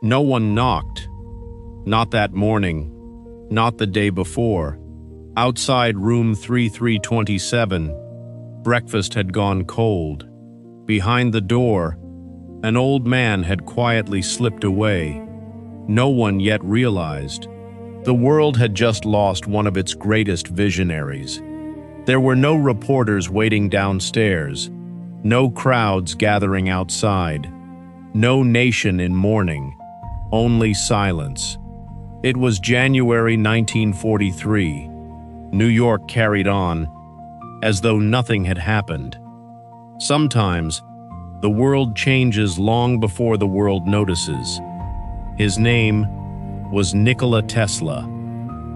No one knocked. Not that morning. Not the day before. Outside room 3327, breakfast had gone cold. Behind the door, an old man had quietly slipped away. No one yet realized. The world had just lost one of its greatest visionaries. There were no reporters waiting downstairs, no crowds gathering outside, no nation in mourning, only silence. It was January 1943. New York carried on, as though nothing had happened. Sometimes, the world changes long before the world notices. His name was Nikola Tesla.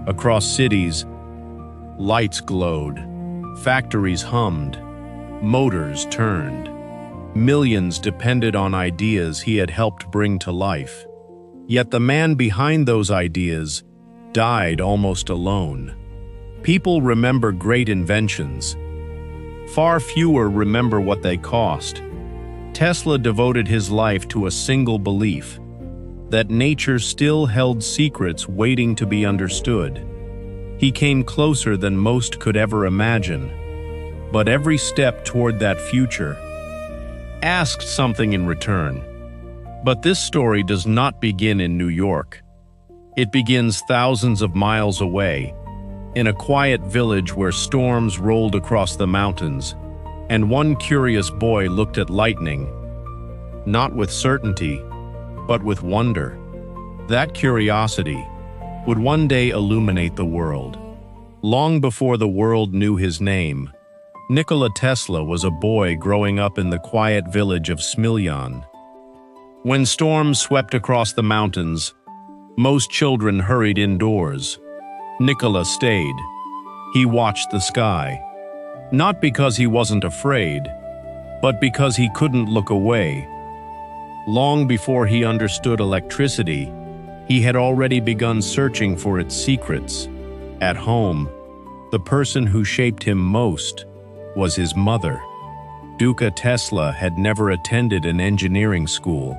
Across cities, lights glowed, factories hummed, motors turned. Millions depended on ideas he had helped bring to life. Yet the man behind those ideas died almost alone. People remember great inventions. Far fewer remember what they cost. Tesla devoted his life to a single belief: that nature still held secrets waiting to be understood. He came closer than most could ever imagine. But every step toward that future asked something in return. But this story does not begin in New York. It begins thousands of miles away, in a quiet village where storms rolled across the mountains, and one curious boy looked at lightning, not with certainty, but with wonder. That curiosity would one day illuminate the world. Long before the world knew his name, Nikola Tesla was a boy growing up in the quiet village of Smiljan. When storms swept across the mountains, most children hurried indoors. Nikola stayed. He watched the sky, not because he wasn't afraid, but because he couldn't look away. Long before he understood electricity, he had already begun searching for its secrets. At home, the person who shaped him most was his mother. Nikola Tesla had never attended an engineering school.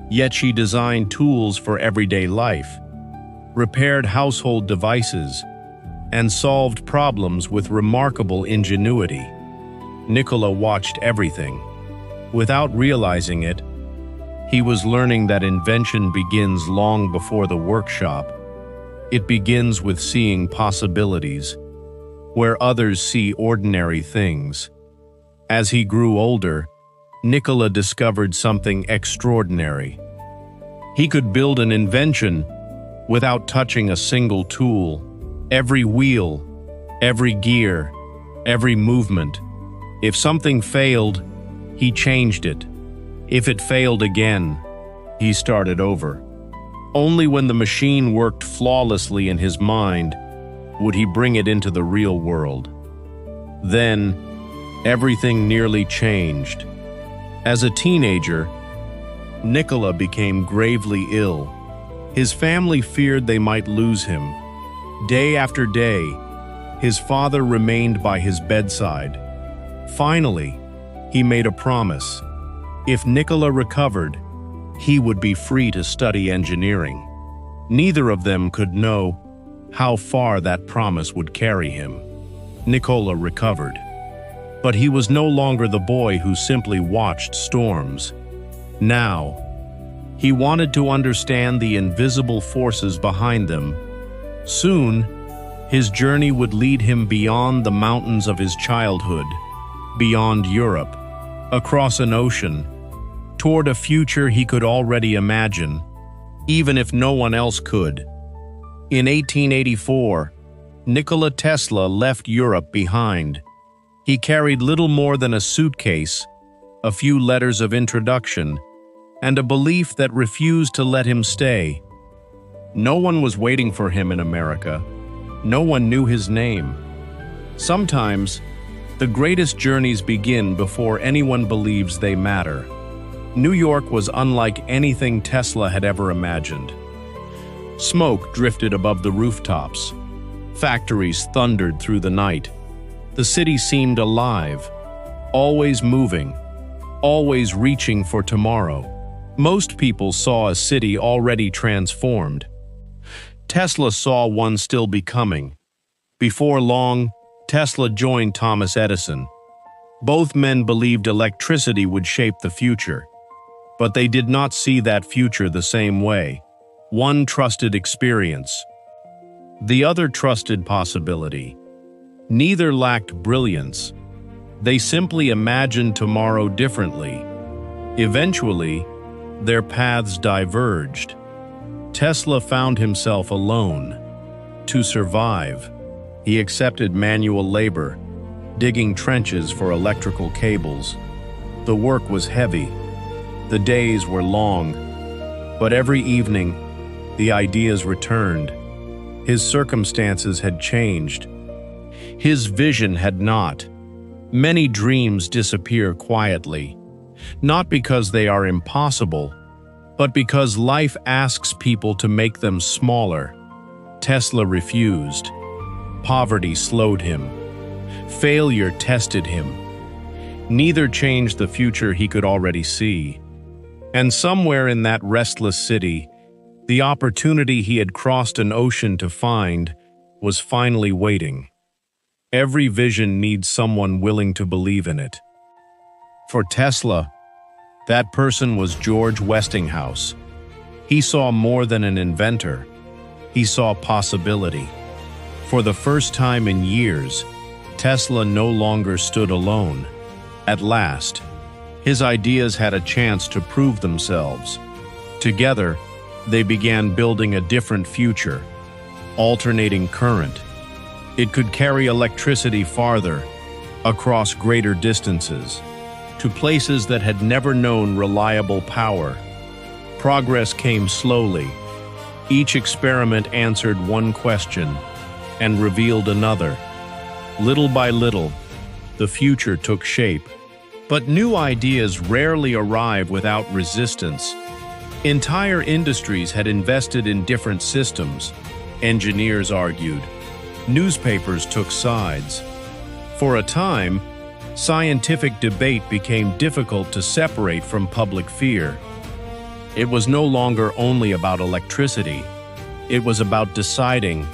Yet she designed tools for everyday life, repaired household devices, and solved problems with remarkable ingenuity. Nikola watched everything. Without realizing it, he was learning that invention begins long before the workshop. It begins with seeing possibilities, where others see ordinary things. As he grew older, Nikola discovered something extraordinary. He could build an invention without touching a single tool. Every wheel, every gear, every movement. If something failed, he changed it. If it failed again, he started over. Only when the machine worked flawlessly in his mind would he bring it into the real world. Then, everything nearly changed. As a teenager, Nikola became gravely ill. His family feared they might lose him. Day after day, his father remained by his bedside. Finally, he made a promise. If Nikola recovered, he would be free to study engineering. Neither of them could know how far that promise would carry him. Nikola recovered. But he was no longer the boy who simply watched storms. Now, he wanted to understand the invisible forces behind them. Soon, his journey would lead him beyond the mountains of his childhood, beyond Europe, across an ocean, toward a future he could already imagine, even if no one else could. In 1884, Nikola Tesla left Europe behind. He carried little more than a suitcase, a few letters of introduction, and a belief that refused to let him stay. No one was waiting for him in America. No one knew his name. Sometimes, the greatest journeys begin before anyone believes they matter. New York was unlike anything Tesla had ever imagined. Smoke drifted above the rooftops. Factories thundered through the night. The city seemed alive, always moving, always reaching for tomorrow. Most people saw a city already transformed. Tesla saw one still becoming. Before long, Tesla joined Thomas Edison. Both men believed electricity would shape the future. But they did not see that future the same way. One trusted experience. The other trusted possibility. Neither lacked brilliance. They simply imagined tomorrow differently. Eventually, their paths diverged. Tesla found himself alone. To survive, he accepted manual labor, digging trenches for electrical cables. The work was heavy. The days were long. But every evening, the ideas returned. His circumstances had changed. His vision had not. Many dreams disappear quietly, not because they are impossible, but because life asks people to make them smaller. Tesla refused. Poverty slowed him. Failure tested him. Neither changed the future he could already see. And somewhere in that restless city, the opportunity he had crossed an ocean to find was finally waiting. Every vision needs someone willing to believe in it. For Tesla, that person was George Westinghouse. He saw more than an inventor. He saw possibility. For the first time in years, Tesla no longer stood alone. At last, his ideas had a chance to prove themselves. Together, they began building a different future, alternating current. It could carry electricity farther, across greater distances, to places that had never known reliable power. Progress came slowly. Each experiment answered one question and revealed another. Little by little, the future took shape. But new ideas rarely arrive without resistance. Entire industries had invested in different systems. Engineers argued. Newspapers took sides. For a time, scientific debate became difficult to separate from public fear. It was no longer only about electricity. It was about deciding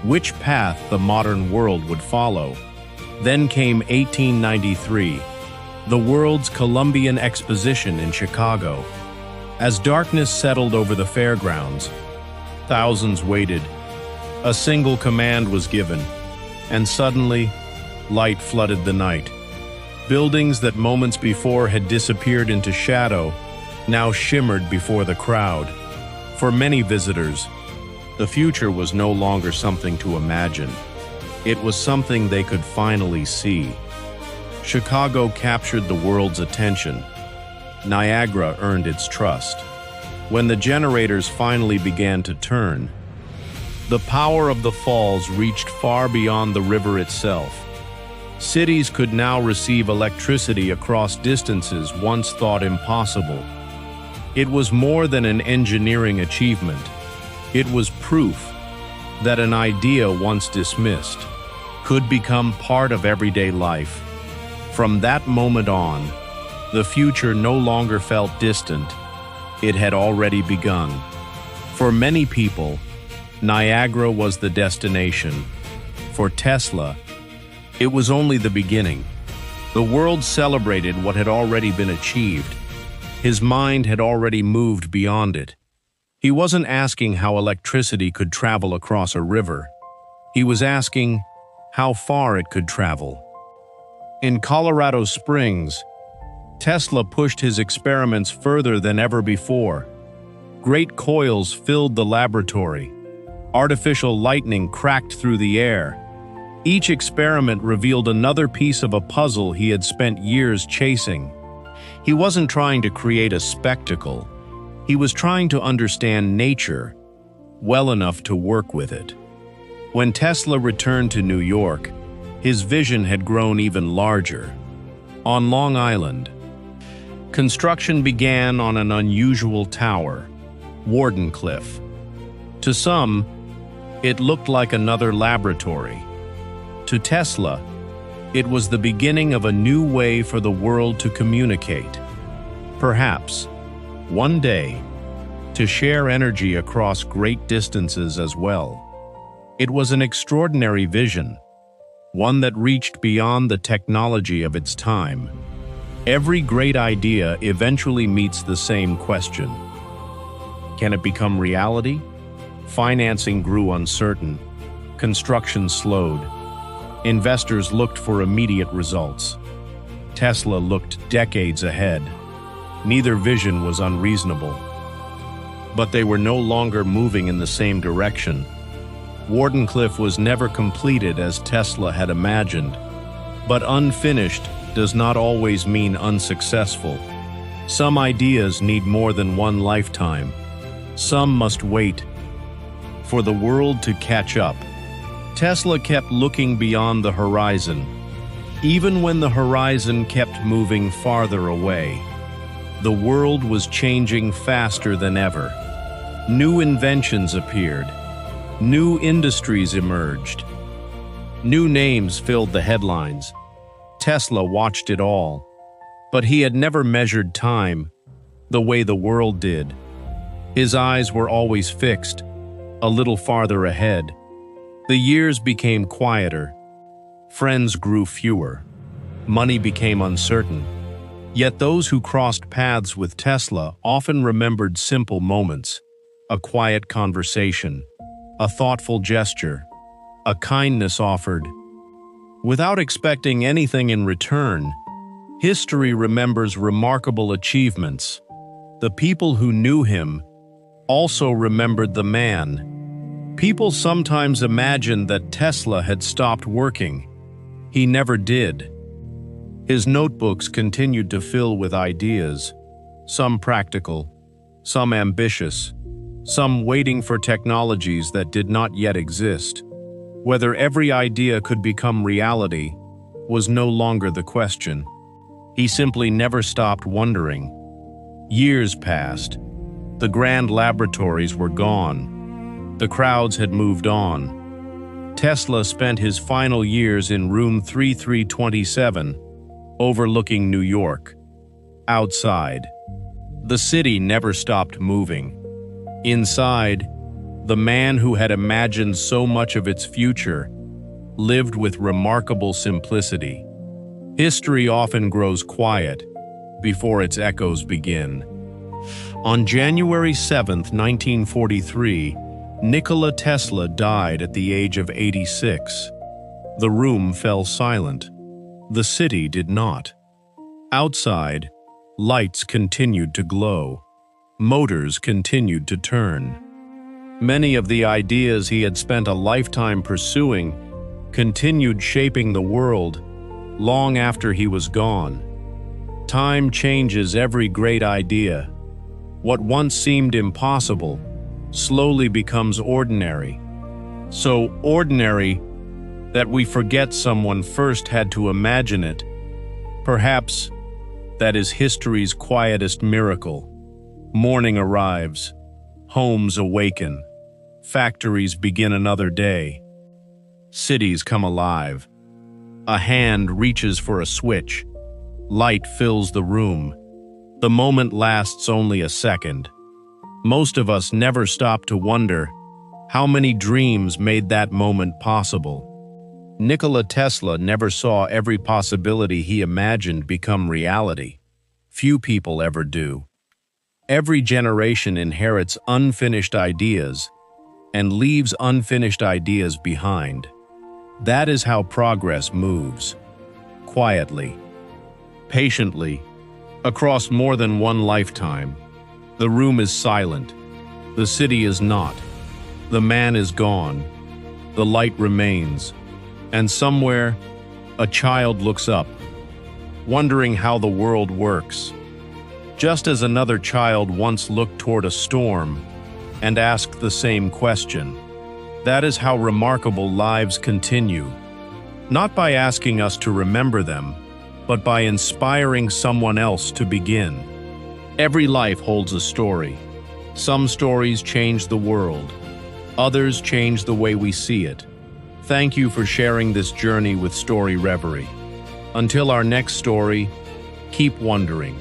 which path the modern world would follow. Then came 1893, the world's Columbian Exposition in Chicago. As darkness settled over the fairgrounds, thousands waited. A single command was given, and suddenly, light flooded the night. Buildings that moments before had disappeared into shadow now shimmered before the crowd. For many visitors, the future was no longer something to imagine. It was something they could finally see. Chicago captured the world's attention. Niagara earned its trust. When the generators finally began to turn, the power of the falls reached far beyond the river itself. Cities could now receive electricity across distances once thought impossible. It was more than an engineering achievement. It was proof that an idea once dismissed could become part of everyday life. From that moment on, the future no longer felt distant. It had already begun. For many people, Niagara was the destination. For Tesla, it was only the beginning. The world celebrated what had already been achieved. His mind had already moved beyond it. He wasn't asking how electricity could travel across a river. He was asking how far it could travel. In Colorado Springs, Tesla pushed his experiments further than ever before. Great coils filled the laboratory. Artificial lightning cracked through the air. Each experiment revealed another piece of a puzzle he had spent years chasing. He wasn't trying to create a spectacle. He was trying to understand nature well enough to work with it. When Tesla returned to New York, his vision had grown even larger. On Long Island, construction began on an unusual tower, Wardenclyffe. To some, it looked like another laboratory. To Tesla, it was the beginning of a new way for the world to communicate. Perhaps, one day, to share energy across great distances as well. It was an extraordinary vision, one that reached beyond the technology of its time. Every great idea eventually meets the same question. Can it become reality? Financing grew uncertain. Construction slowed. Investors looked for immediate results. Tesla looked decades ahead. Neither vision was unreasonable. But they were no longer moving in the same direction. Wardenclyffe was never completed as Tesla had imagined. But unfinished does not always mean unsuccessful. Some ideas need more than one lifetime. Some must wait for the world to catch up. Tesla kept looking beyond the horizon, even when the horizon kept moving farther away. The world was changing faster than ever. New inventions appeared. New industries emerged. New names filled the headlines. Tesla watched it all, but he had never measured time the way the world did. His eyes were always fixed, a little farther ahead. The years became quieter. Friends grew fewer. Money became uncertain. Yet those who crossed paths with Tesla often remembered simple moments: a quiet conversation, a thoughtful gesture, a kindness offered. Without expecting anything in return, history remembers remarkable achievements. The people who knew him also remembered the man. People sometimes imagined that Tesla had stopped working. He never did. His notebooks continued to fill with ideas, some practical, some ambitious, some waiting for technologies that did not yet exist. Whether every idea could become reality was no longer the question. He simply never stopped wondering. Years passed. The grand laboratories were gone. The crowds had moved on. Tesla spent his final years in room 3327, overlooking New York. Outside, the city never stopped moving. Inside, the man who had imagined so much of its future lived with remarkable simplicity. History often grows quiet before its echoes begin. On January 7, 1943, Nikola Tesla died at the age of 86. The room fell silent. The city did not. Outside, lights continued to glow. Motors continued to turn. Many of the ideas he had spent a lifetime pursuing continued shaping the world long after he was gone. Time changes every great idea. What once seemed impossible slowly becomes ordinary. So ordinary that we forget someone first had to imagine it. Perhaps that is history's quietest miracle. Morning arrives. Homes awaken. Factories begin another day. Cities come alive. A hand reaches for a switch. Light fills the room. The moment lasts only a second. Most of us never stop to wonder how many dreams made that moment possible. Nikola Tesla never saw every possibility he imagined become reality. Few people ever do. Every generation inherits unfinished ideas and leaves unfinished ideas behind. That is how progress moves. Quietly, patiently, across more than one lifetime. The room is silent. The city is not. The man is gone. The light remains. And somewhere, a child looks up, wondering how the world works. Just as another child once looked toward a storm and asked the same question. That is how remarkable lives continue, not by asking us to remember them, but by inspiring someone else to begin. Every life holds a story. Some stories change the world. Others change the way we see it. Thank you for sharing this journey with Story Reverie. Until our next story, keep wondering.